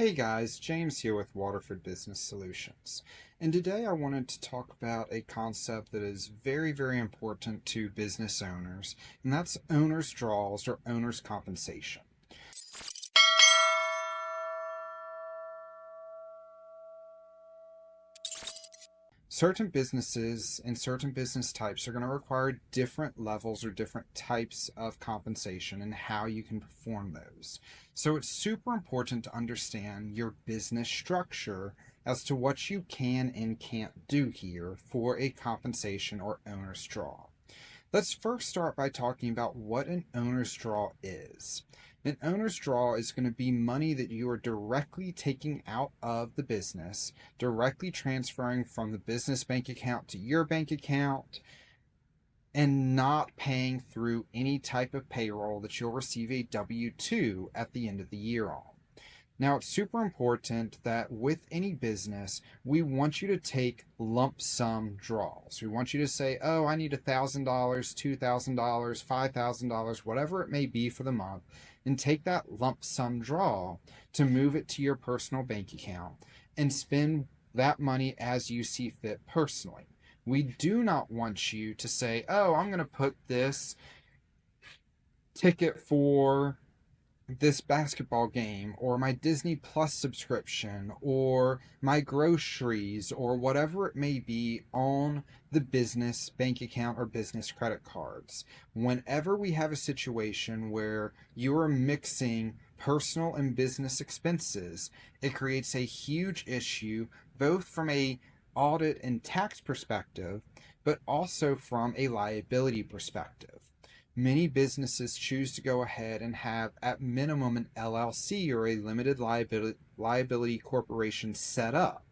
Hey guys, James here with Waterford Business Solutions. And today I wanted to talk about a concept that is very, very important to business owners, and that's owner's draws or owner's compensation. Certain businesses and certain business types are going to require different levels or different types of compensation and how you can perform those. So it's super important to understand your business structure as to what you can and can't do here for a compensation or owner's draw. Let's first start by talking about what an owner's draw is. An owner's draw is going to be money that you are directly taking out of the business, directly transferring from the business bank account to your bank account, and not paying through any type of payroll that you'll receive a W-2 at the end of the year on. Now, it's super important that with any business, we want you to take lump sum draws. We want you to say, oh, I need $1,000, $2,000, $5,000, whatever it may be for the month, and take that lump sum draw to move it to your personal bank account and spend that money as you see fit personally. We do not want you to say, oh, I'm going to put this ticket for this basketball game or my Disney Plus subscription or my groceries or whatever it may be on the business bank account or business credit cards. Whenever we have a situation where you are mixing personal and business expenses, it creates a huge issue both from a audit and tax perspective, but also from a liability perspective. Many businesses choose to go ahead and have at minimum an LLC or a limited liability corporation set up.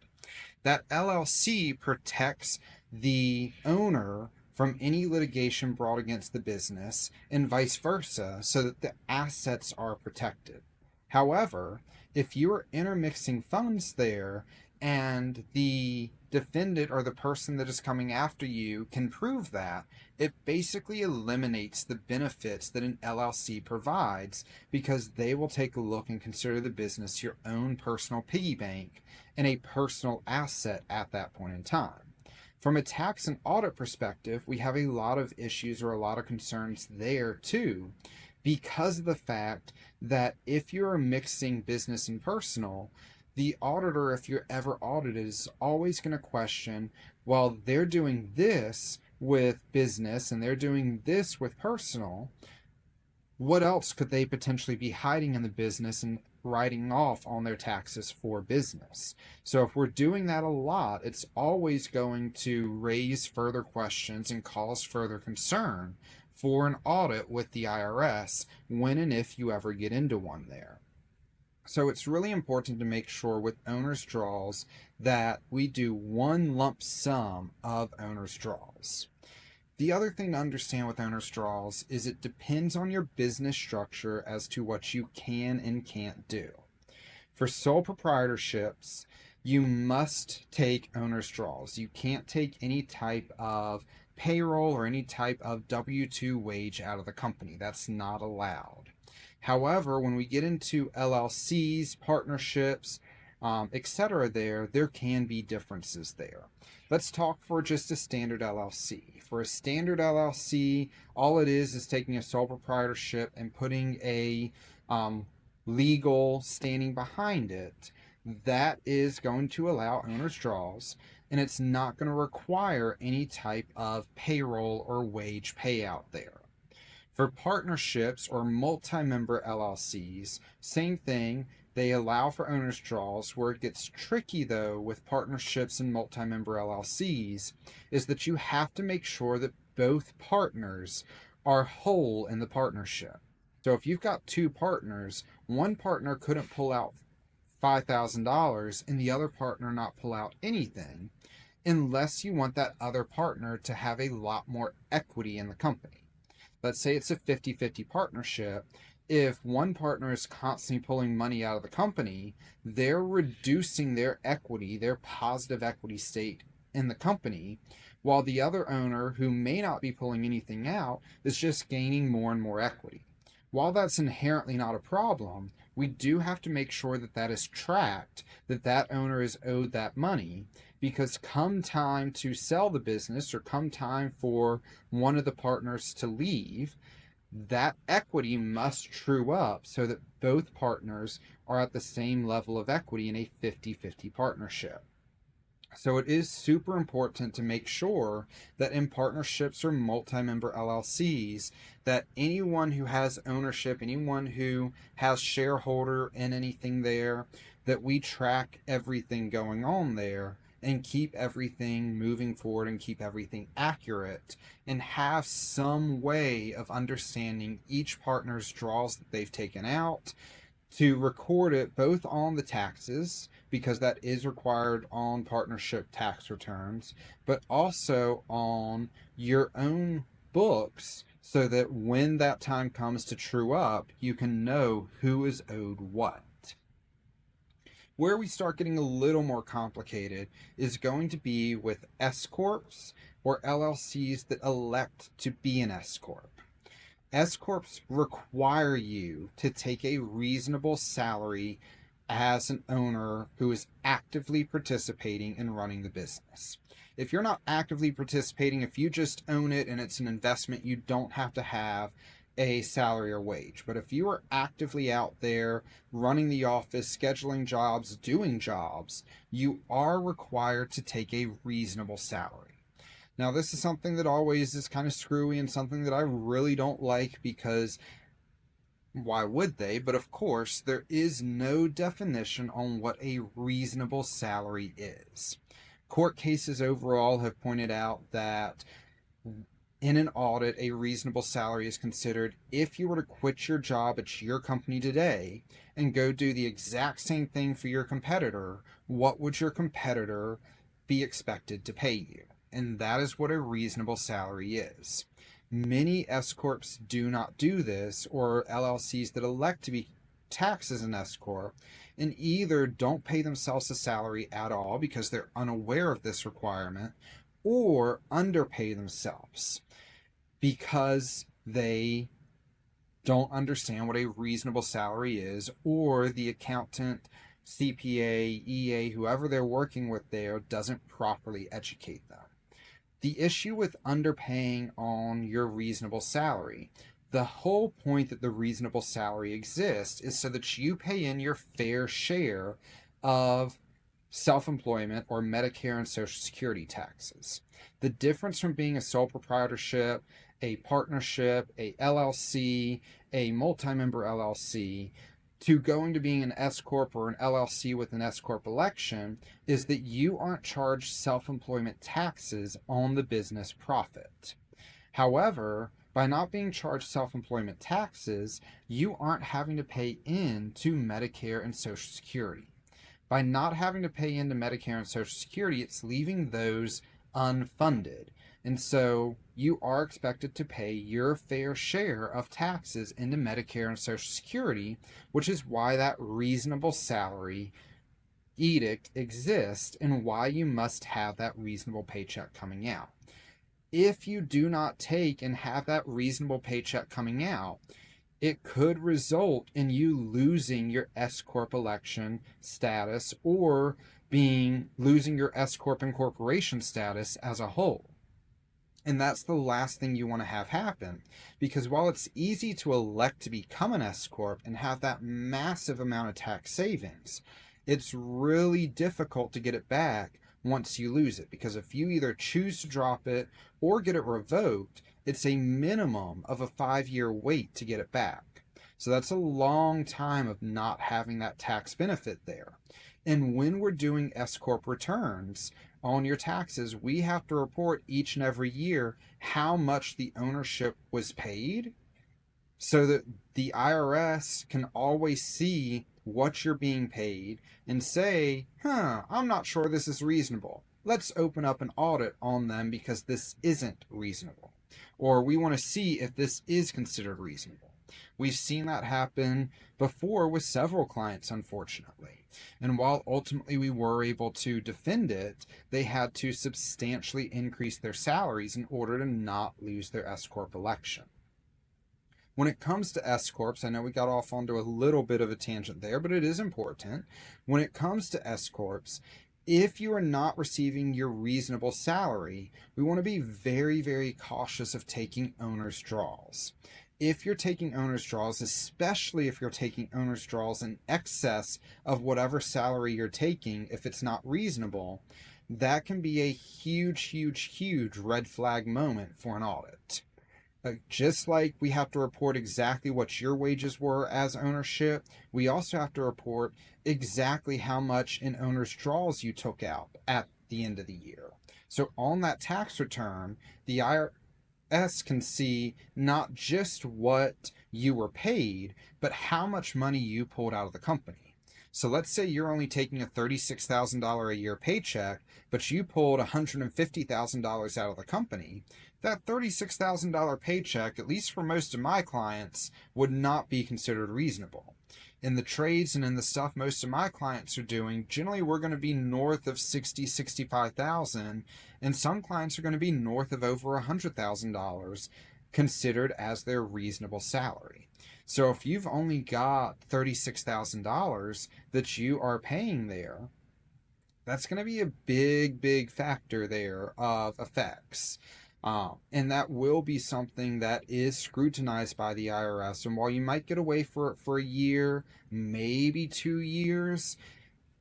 That LLC protects the owner from any litigation brought against the business and vice versa so that the assets are protected. However, if you are intermixing funds there and the defendant or the person that is coming after you can prove that, it basically eliminates the benefits that an LLC provides because they will take a look and consider the business your own personal piggy bank and a personal asset at that point in time. From a tax and audit perspective, we have a lot of issues or a lot of concerns there too, because of the fact that if you're mixing business and personal, the auditor, if you're ever audited, is always going to question, well, they're doing this with business and they're doing this with personal. What else could they potentially be hiding in the business and writing off on their taxes for business? So if we're doing that a lot, it's always going to raise further questions and cause further concern for an audit with the IRS when and if you ever get into one there. So it's really important to make sure with owner's draws that we do one lump sum of owner's draws. The other thing to understand with owner's draws is it depends on your business structure as to what you can and can't do. For sole proprietorships, you must take owner's draws. You can't take any type of payroll or any type of W-2 wage out of the company. That's not allowed. However, when we get into LLCs, partnerships, etc., there can be differences there. Let's talk for just a standard LLC. For a standard LLC, all it is taking a sole proprietorship and putting a legal standing behind it. That is going to allow owner's draws, and it's not going to require any type of payroll or wage payout there. For partnerships or multi-member LLCs, same thing. They allow for owner's draws. Where it gets tricky, though, with partnerships and multi-member LLCs is that you have to make sure that both partners are whole in the partnership. So if you've got two partners, one partner couldn't pull out $5,000 and the other partner not pull out anything unless you want that other partner to have a lot more equity in the company. Let's say it's a 50-50 partnership. If one partner is constantly pulling money out of the company, they're reducing their equity, their positive equity state in the company, while the other owner, who may not be pulling anything out, is just gaining more and more equity. While that's inherently not a problem, we do have to make sure that that is tracked, that that owner is owed that money, because come time to sell the business or come time for one of the partners to leave, that equity must true up so that both partners are at the same level of equity in a 50-50 partnership. So it is super important to make sure that in partnerships or multi-member LLCs, that anyone who has ownership, anyone who has shareholder in anything there, that we track everything going on there and keep everything moving forward and keep everything accurate and have some way of understanding each partner's draws that they've taken out, to record it both on the taxes, because that is required on partnership tax returns, but also on your own books, so that when that time comes to true up, you can know who is owed what. Where we start getting a little more complicated is going to be with S-Corps or LLCs that elect to be an S-Corp. S-Corps require you to take a reasonable salary as an owner who is actively participating in running the business. If you're not actively participating, if you just own it and it's an investment, you don't have to have a salary or wage. But if you are actively out there running the office, scheduling jobs, doing jobs, you are required to take a reasonable salary. Now, this is something that always is kind of screwy and something that I really don't like, because why would they? But of course, there is no definition on what a reasonable salary is. Court cases overall have pointed out that in an audit, a reasonable salary is considered if you were to quit your job at your company today and go do the exact same thing for your competitor, what would your competitor be expected to pay you? And that is what a reasonable salary is. Many S-Corps do not do this, or LLCs that elect to be taxed as an S-Corp, and either don't pay themselves a salary at all because they're unaware of this requirement, or underpay themselves because they don't understand what a reasonable salary is, or the accountant, CPA, EA, whoever they're working with there doesn't properly educate them. The issue with underpaying on your reasonable salary, the whole point that the reasonable salary exists is so that you pay in your fair share of self-employment or Medicare and Social Security taxes. The difference from being a sole proprietorship, a partnership, a LLC, a multi-member LLC, to going to being an S-Corp or an LLC with an S-Corp election is that you aren't charged self-employment taxes on the business profit. However, by not being charged self-employment taxes, you aren't having to pay in to Medicare and Social Security. By not having to pay into Medicare and Social Security, it's leaving those unfunded. And so you are expected to pay your fair share of taxes into Medicare and Social Security, which is why that reasonable salary edict exists and why you must have that reasonable paycheck coming out. If you do not take and have that reasonable paycheck coming out, it could result in you losing your S-Corp election status or losing your S-Corp incorporation status as a whole. And that's the last thing you want to have happen, because while it's easy to elect to become an S-Corp and have that massive amount of tax savings, it's really difficult to get it back once you lose it, because if you either choose to drop it or get it revoked, it's a minimum of a 5-year wait to get it back. So that's a long time of not having that tax benefit there. And when we're doing S-Corp returns on your taxes, we have to report each and every year how much the ownership was paid, so that the IRS can always see what you're being paid and say, I'm not sure this is reasonable. Let's open up an audit on them because this isn't reasonable. Or we want to see if this is considered reasonable. We've seen that happen before with several clients, unfortunately. And while ultimately we were able to defend it, they had to substantially increase their salaries in order to not lose their S-Corp election. When it comes to S-Corps, I know we got off onto a little bit of a tangent there, but it is important. When it comes to S-Corps, if you are not receiving your reasonable salary, we want to be very, very cautious of taking owner's draws. If you're taking owner's draws, especially if you're taking owner's draws in excess of whatever salary you're taking, if it's not reasonable, that can be a huge, huge, huge red flag moment for an audit. Just like we have to report exactly what your wages were as ownership, we also have to report exactly how much in owner's draws you took out at the end of the year. So on that tax return, the IRS can see not just what you were paid, but how much money you pulled out of the company. So let's say you're only taking a $36,000 a year paycheck, but you pulled $150,000 out of the company. That $36,000 paycheck, at least for most of my clients, would not be considered reasonable. In the trades and in the stuff most of my clients are doing, generally we're going to be north of $60,000, $65,000, and some clients are going to be north of over $100,000 considered as their reasonable salary. So if you've only got $36,000 that you are paying there, that's going to be a big, big factor there of effects. And that will be something that is scrutinized by the IRS. And while you might get away for it for a year, maybe 2 years,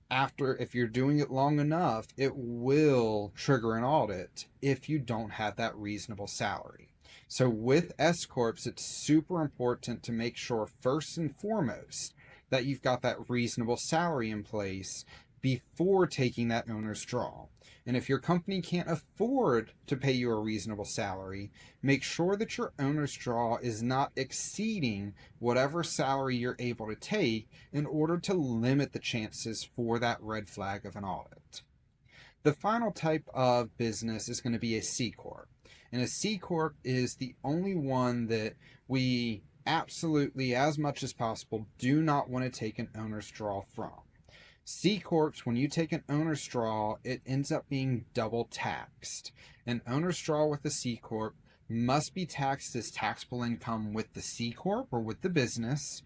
if you're doing it long enough, it will trigger an audit if you don't have that reasonable salary. So with S-Corps, it's super important to make sure first and foremost that you've got that reasonable salary in place before taking that owner's draw. And if your company can't afford to pay you a reasonable salary, make sure that your owner's draw is not exceeding whatever salary you're able to take in order to limit the chances for that red flag of an audit. The final type of business is going to be a C-Corp. And a C-Corp is the only one that we absolutely, as much as possible, do not want to take an owner's draw from. C-Corps, when you take an owner's draw, it ends up being double taxed. An owner's draw with a C-Corp must be taxed as taxable income with the C-Corp or with the business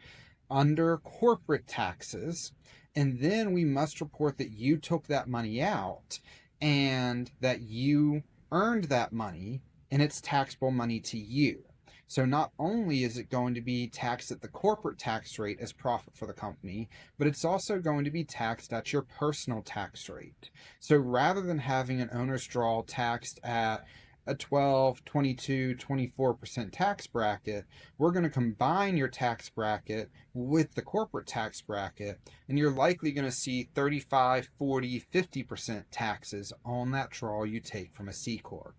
under corporate taxes, and then we must report that you took that money out and that you earned that money and it's taxable money to you. So not only is it going to be taxed at the corporate tax rate as profit for the company, but it's also going to be taxed at your personal tax rate. So rather than having an owner's draw taxed at a 12, 22, 24% tax bracket, we're going to combine your tax bracket with the corporate tax bracket, and you're likely going to see 35, 40, 50% taxes on that draw you take from a C-Corp.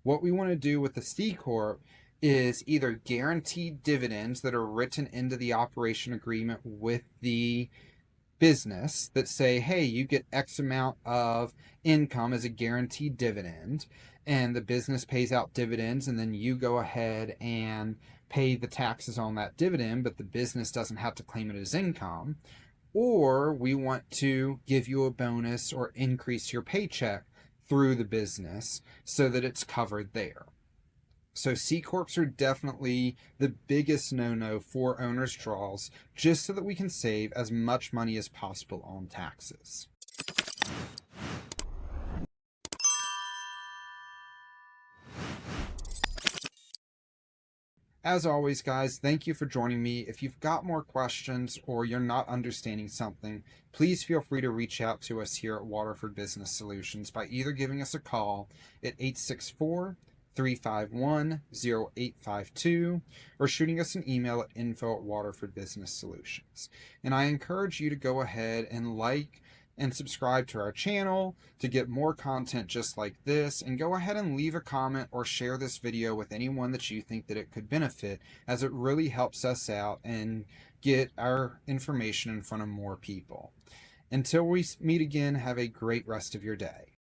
What we want to do with the C-Corp is either guaranteed dividends that are written into the operation agreement with the business that say, hey, you get X amount of income as a guaranteed dividend, and the business pays out dividends, and then you go ahead and pay the taxes on that dividend, but the business doesn't have to claim it as income. Or we want to give you a bonus or increase your paycheck through the business so that it's covered there. So C-Corps are definitely the biggest no-no for owner's draws, just so that we can save as much money as possible on taxes. As always, guys, thank you for joining me. If you've got more questions or you're not understanding something, please feel free to reach out to us here at Waterford Business Solutions by either giving us a call at 864-351-0852 or shooting us an email at info@waterfordbusinesssolutions. And I encourage you to go ahead and like and subscribe to our channel to get more content just like this, and go ahead and leave a comment or share this video with anyone that you think that it could benefit, as it really helps us out and get our information in front of more people. Until we meet again, have a great rest of your day.